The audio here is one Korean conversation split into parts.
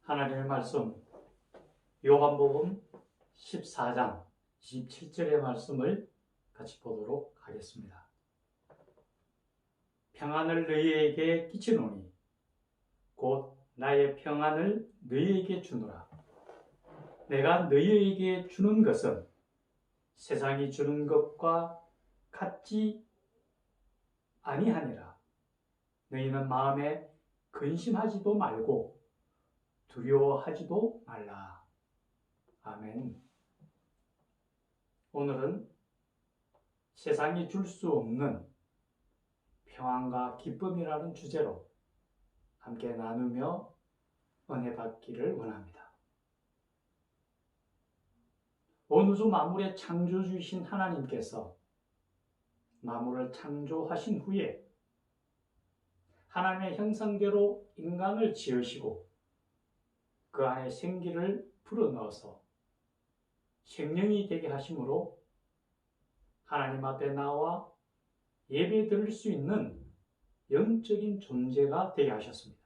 하나님의 말씀 요한복음 14장 27절의 말씀을 같이 보도록 하겠습니다. 평안을 너희에게 끼치노니 곧 나의 평안을 너희에게 주노라. 내가 너희에게 주는 것은 세상이 주는 것과 같지 아니하니라. 너희는 마음에 근심하지도 말고 두려워하지도 말라. 아멘. 오늘은 세상이 줄 수 없는 평안과 기쁨이라는 주제로 함께 나누며 은혜 받기를 원합니다. 온 우주 만물의 창조주이신 하나님께서 만물을 창조하신 후에 하나님의 형상대로 인간을 지으시고 그 안에 생기를 불어넣어서 생명이 되게 하심으로 하나님 앞에 나와 예배 드릴 수 있는 영적인 존재가 되게 하셨습니다.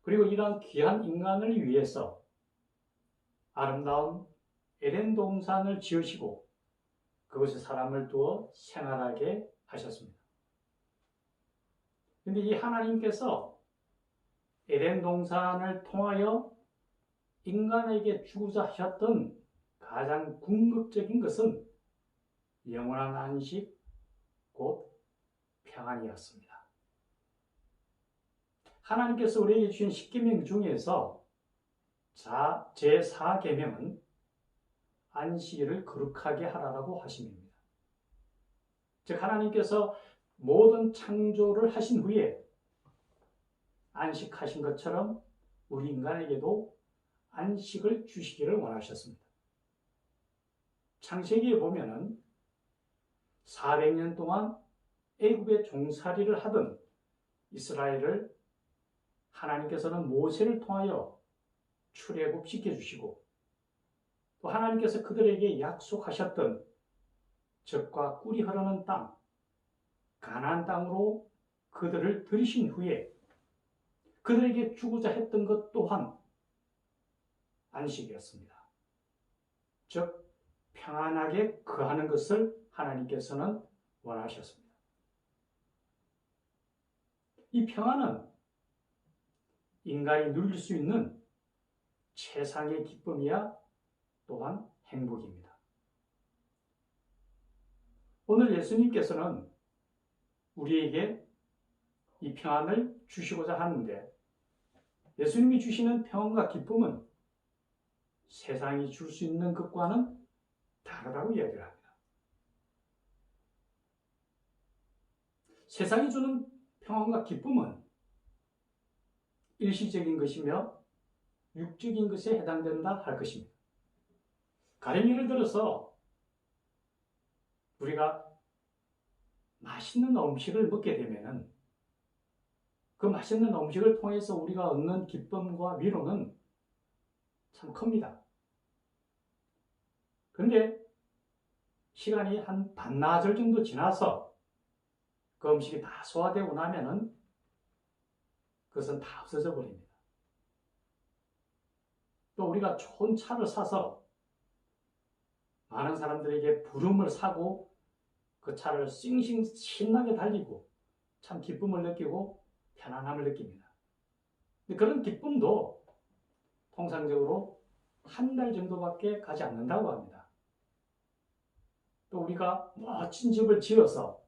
그리고 이러한 귀한 인간을 위해서 아름다운 에덴 동산을 지으시고 그곳에 사람을 두어 생활하게 하셨습니다. 그런데 이 하나님께서 에덴 동산을 통하여 인간에게 주고자 하셨던 가장 궁극적인 것은 영원한 안식, 곧 평안이었습니다. 하나님께서 우리에게 주신 십계명 중에서 제4계명은 안식일을 거룩하게 하라고 하심입니다. 즉 하나님께서 모든 창조를 하신 후에 안식하신 것처럼 우리 인간에게도 안식을 주시기를 원하셨습니다. 창세기에 보면은 400년 동안 애굽의 종살이를 하던 이스라엘을 하나님께서는 모세를 통하여 출애굽시켜 주시고 또 하나님께서 그들에게 약속하셨던 젖과 꿀이 흐르는 땅, 가나안 땅으로 그들을 들이신 후에 그들에게 주고자 했던 것 또한 안식이었습니다. 즉 평안하게 거하는 것을 하나님께서는 원하셨습니다. 이 평안은 인간이 누릴 수 있는 최상의 기쁨이야 또한 행복입니다. 오늘 예수님께서는 우리에게 이 평안을 주시고자 하는데 예수님이 주시는 평안과 기쁨은 세상이 줄 수 있는 것과는 다르다고 이야기를 합니다. 세상이 주는 평안과 기쁨은 일시적인 것이며 육적인 것에 해당된다 할 것입니다. 가령 예를 들어서 우리가 맛있는 음식을 먹게 되면 그 맛있는 음식을 통해서 우리가 얻는 기쁨과 위로는 참 큽니다. 그런데 시간이 한 반나절 정도 지나서 그 음식이 다 소화되고 나면은 그것은 다 없어져 버립니다. 또 우리가 좋은 차를 사서 많은 사람들에게 부름을 사고 그 차를 싱싱 신나게 달리고 참 기쁨을 느끼고 편안함을 느낍니다. 그런 기쁨도 통상적으로 한 달 정도밖에 가지 않는다고 합니다. 또 우리가 멋진 집을 지어서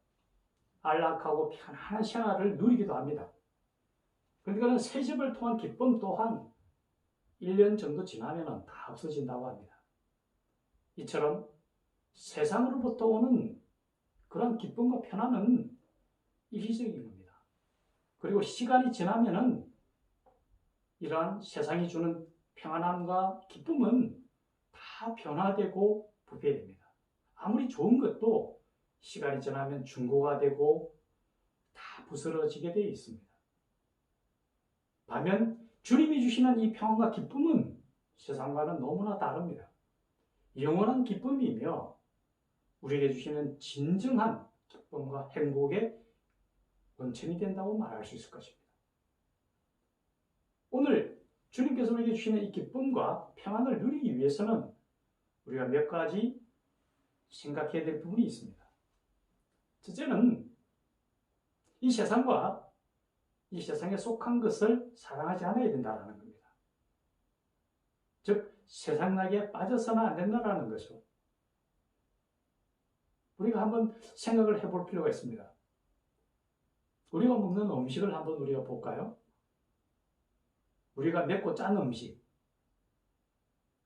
안락하고 편안한 생활을 누리기도 합니다. 그런데 그런 새 집을 통한 기쁨 또한 1년 정도 지나면 다 없어진다고 합니다. 이처럼 세상으로부터 오는 그런 기쁨과 편안은 일시적인 겁니다. 그리고 시간이 지나면은 이러한 세상이 주는 평안함과 기쁨은 다 변화되고 부패됩니다. 아무리 좋은 것도 시간이 지나면 중고가 되고 다 부스러지게 되어 있습니다. 반면 주님이 주시는 이 평안과 기쁨은 세상과는 너무나 다릅니다. 영원한 기쁨이며 우리에게 주시는 진정한 기쁨과 행복의 원천이 된다고 말할 수 있을 것입니다. 오늘 주님께서 우리에게 주시는 이 기쁨과 평안을 누리기 위해서는 우리가 몇 가지 생각해야 될 부분이 있습니다. 첫째는 이 세상과 이 세상에 속한 것을 사랑하지 않아야 된다는 겁니다. 즉 세상나기에 빠져서는 안 된다는 거죠. 우리가 한번 생각을 해볼 필요가 있습니다. 우리가 먹는 음식을 한번 우리가 볼까요? 우리가 맵고 짠 음식,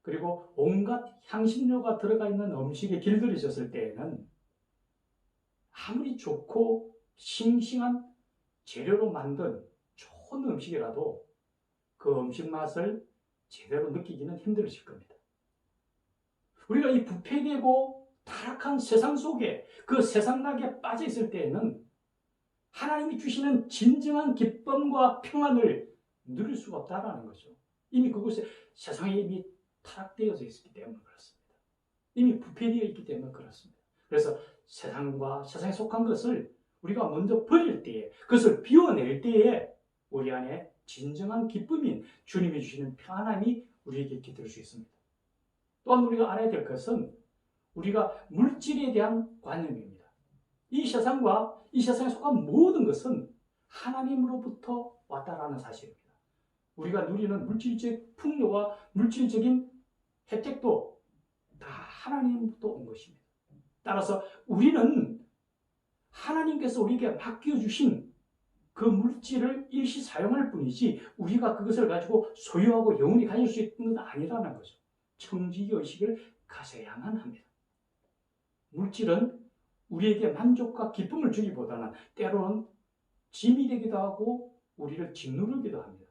그리고 온갖 향신료가 들어가 있는 음식에 길들여졌을 때에는 아무리 좋고 싱싱한 재료로 만든 좋은 음식이라도 그 음식 맛을 제대로 느끼기는 힘들어질 겁니다. 우리가 이 부패되고 타락한 세상 속에 그 세상락에 빠져 있을 때에는 하나님이 주시는 진정한 기쁨과 평안을 누릴 수가 없다는 거죠. 이미 그곳에 세상에 이미 타락되어져 있기 때문에 그렇습니다. 이미 부패되어 있기 때문에 그렇습니다. 그래서 세상과 세상에 속한 것을 우리가 먼저 버릴 때에, 그것을 비워낼 때에 우리 안에 진정한 기쁨인 주님이 주시는 평안함이 우리에게 깃들 수 있습니다. 또한 우리가 알아야 될 것은 우리가 물질에 대한 관념입니다. 이 세상과 이 세상에 속한 모든 것은 하나님으로부터 왔다라는 사실입니다. 우리가 누리는 물질적 풍요와 물질적인 혜택도 다 하나님부터 온 것입니다. 따라서 우리는 하나님께서 우리에게 맡겨주신 그 물질을 일시 사용할 뿐이지 우리가 그것을 가지고 소유하고 영원히 가질 수 있는 건 아니라는 거죠. 청지의식을 가져야만 합니다. 물질은 우리에게 만족과 기쁨을 주기보다는 때로는 짐이 되기도 하고 우리를 짓누르기도 합니다.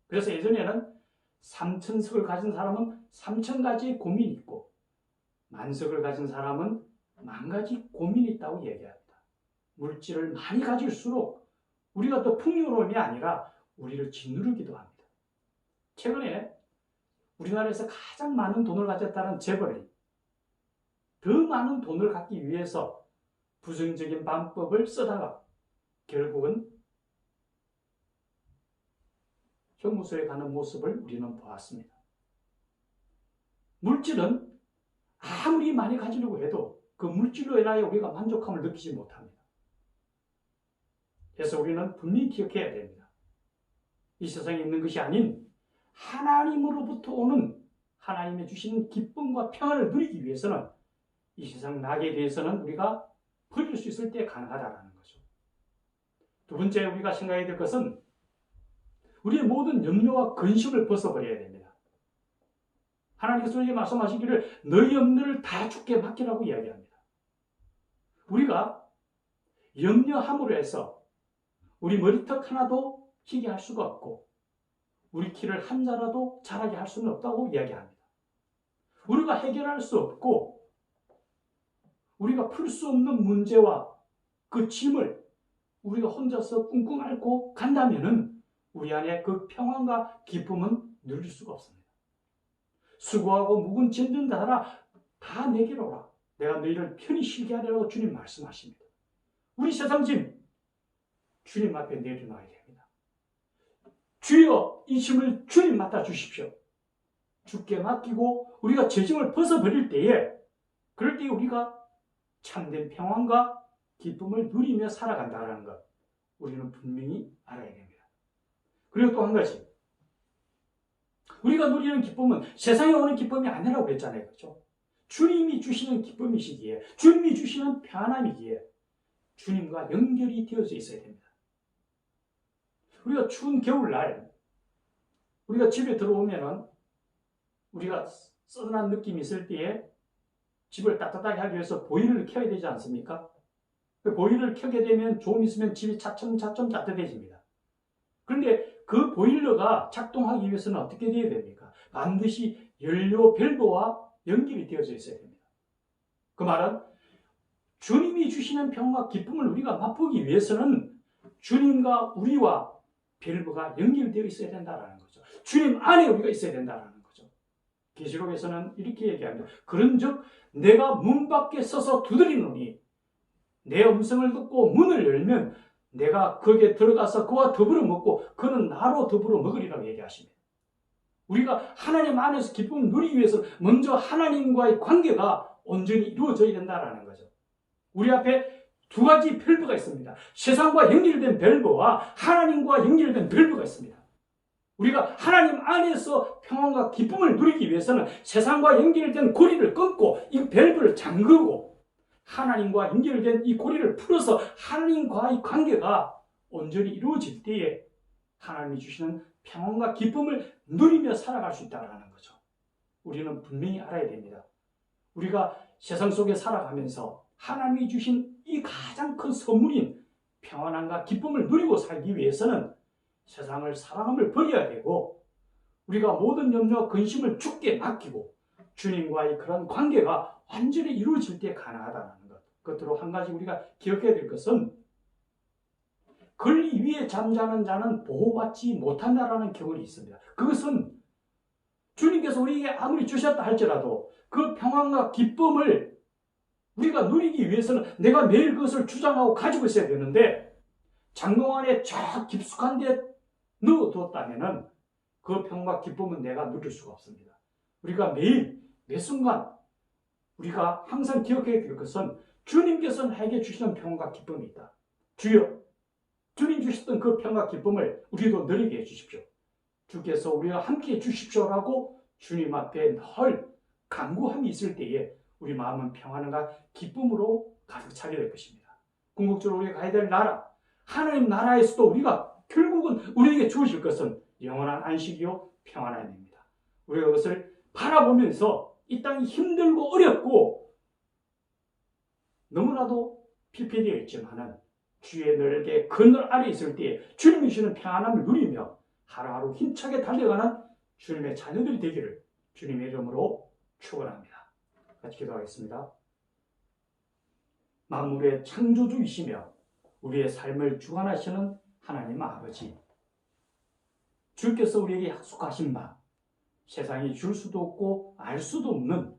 그래서 예전에는 3,000석을 가진 사람은 3,000가지의 고민이 있고 만석을 가진 사람은 10,000가지 고민이 있다고 얘기합니다. 물질을 많이 가질수록 우리가 더 풍요로움이 아니라 우리를 짓누르기도 합니다. 최근에 우리나라에서 가장 많은 돈을 가졌다는 재벌이 더 많은 돈을 갖기 위해서 부정적인 방법을 쓰다가 결국은 형무소에 가는 모습을 우리는 보았습니다. 물질은 아무리 많이 가지려고 해도 그 물질로 인하여 우리가 만족함을 느끼지 못합니다. 그래서 우리는 분명히 기억해야 됩니다. 이 세상에 있는 것이 아닌 하나님으로부터 오는 하나님의 주시는 기쁨과 평안을 누리기 위해서는 이 세상 낙에 대해서는 우리가 버릴 수 있을 때 가능하다는 거죠. 두 번째 우리가 생각해야 될 것은 우리의 모든 염려와 근심을 벗어버려야 됩니다. 하나님께서 우리에게 말씀하시기를 너희 염려를 다 주께 맡기라고 이야기합니다. 우리가 염려함으로 해서 우리 머리털 하나도 희게 할 수가 없고 우리 키를 한 자라도 자라게 할 수는 없다고 이야기합니다. 우리가 해결할 수 없고 우리가 풀 수 없는 문제와 그 짐을 우리가 혼자서 꿍꿍 앓고 간다면은 우리 안에 그 평안과 기쁨은 누릴 수가 없습니다. 수고하고 묵은 짐진 자들아 다 내게로 오라. 내가 너희를 편히 쉬게 하리라고 주님 말씀하십니다. 우리 세상 짐 주님 앞에 내려놔야 됩니다. 주여 이 짐을 주님 맡아 주십시오. 주께 맡기고 우리가 제 짐을 벗어버릴 때에 그럴 때 우리가 참된 평안과 기쁨을 누리며 살아간다는 것 우리는 분명히 알아야 됩니다. 그리고 또 한 가지 우리가 누리는 기쁨은 세상에 오는 기쁨이 아니라고 그랬잖아요. 그렇죠? 주님이 주시는 기쁨이시기에 주님이 주시는 평안함이기에 주님과 연결이 되어져 있어야 됩니다. 우리가 추운 겨울날 우리가 집에 들어오면은 우리가 씁쓸한 느낌이 있을 때에 집을 따뜻하게 하기 위해서 보일러를 켜야 되지 않습니까? 그 보일러를 켜게 되면 좀 있으면 집이 차츰차츰 따뜻해집니다. 그런데 그 보일러가 작동하기 위해서는 어떻게 되어야 됩니까? 반드시 연료 밸브와 연결이 되어져 있어야 됩니다. 그 말은 주님이 주시는 평화와 기쁨을 우리가 맛보기 위해서는 주님과 우리와 밸브가 연결되어 있어야 된다는 거죠. 주님 안에 우리가 있어야 된다는 거죠. 계시록에서는 이렇게 얘기합니다. 그런즉 내가 문 밖에 서서 두드리노니 내 음성을 듣고 문을 열면 내가 거기에 들어가서 그와 더불어 먹고 그는 나로 더불어 먹으리라고 얘기하십니다. 우리가 하나님 안에서 기쁨을 누리기 위해서 먼저 하나님과의 관계가 온전히 이루어져야 된다는 거죠. 우리 앞에 두 가지 밸브가 있습니다. 세상과 연결된 밸브와 하나님과 연결된 밸브가 있습니다. 우리가 하나님 안에서 평안과 기쁨을 누리기 위해서는 세상과 연결된 고리를 끊고 이 밸브를 잠그고 하나님과 연결된 이 고리를 풀어서 하나님과의 관계가 온전히 이루어질 때에 하나님이 주시는 평안과 기쁨을 누리며 살아갈 수 있다는 거죠. 우리는 분명히 알아야 됩니다. 우리가 세상 속에 살아가면서 하나님이 주신 이 가장 큰 선물인 평안함과 기쁨을 누리고 살기 위해서는 세상을 사랑함을 버려야 되고 우리가 모든 염려와 근심을 주께 맡기고 주님과의 그런 관계가 완전히 이루어질 때 가능하다는 것. 끝으로 한 가지 우리가 기억해야 될 것은 권리 위에 잠자는 자는 보호받지 못한다라는 교훈이 있습니다. 그것은 주님께서 우리에게 아무리 주셨다 할지라도 그 평안과 기쁨을 우리가 누리기 위해서는 내가 매일 그것을 주장하고 가지고 있어야 되는데 장롱 안에 쫙 깊숙한 데 넣어뒀다면 그 평안과 기쁨은 내가 누릴 수가 없습니다. 우리가 매일 매 순간 우리가 항상 기억해야 될 것은 주님께서 나에게 주시는 평안과 기쁨이 있다. 주여 주님 주셨던 그 평안과 기쁨을 우리도 누리게 해주십시오. 주께서 우리가 함께해 주십시오라고 주님 앞에 늘 간구함이 있을 때에 우리 마음은 평안과 기쁨으로 가득 차게 될 것입니다. 궁극적으로 우리가 가야 될 나라, 하나님 나라에서도 우리가 결국은 우리에게 주실 것은 영원한 안식이요 평안함입니다. 우리가 그것을 바라보면서 이 땅이 힘들고 어렵고 너무나도 피폐되어 있지만은 주의 늘게 그늘 아래 있을 때에 주님이 주시는 평안함을 누리며 하루하루 힘차게 달려가는 주님의 자녀들이 되기를 주님의 이름으로 축원합니다. 같이 기도하겠습니다. 만물의 창조주이시며 우리의 삶을 주관하시는 하나님 아버지, 주께서 우리에게 약속하신 바 세상이 줄 수도 없고 알 수도 없는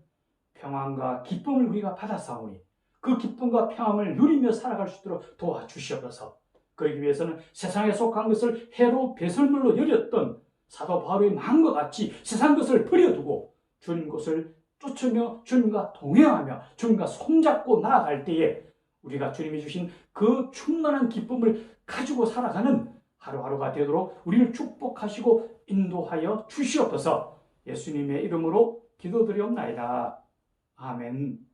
평안과 기쁨을 우리가 받아사오니 그 기쁨과 평안을 누리며 살아갈 수 있도록 도와주시옵소서. 그러기 위해서는 세상에 속한 것을 해로 배설물로 여겼던 사도 바울의 마음과 같이 세상 것을 버려두고 주님 것을 쫓으며 주님과 동행하며 주님과 손잡고 나아갈 때에 우리가 주님이 주신 그 충만한 기쁨을 가지고 살아가는 하루하루가 되도록 우리를 축복하시고 인도하여 주시옵소서. 예수님의 이름으로 기도드리옵나이다. 아멘.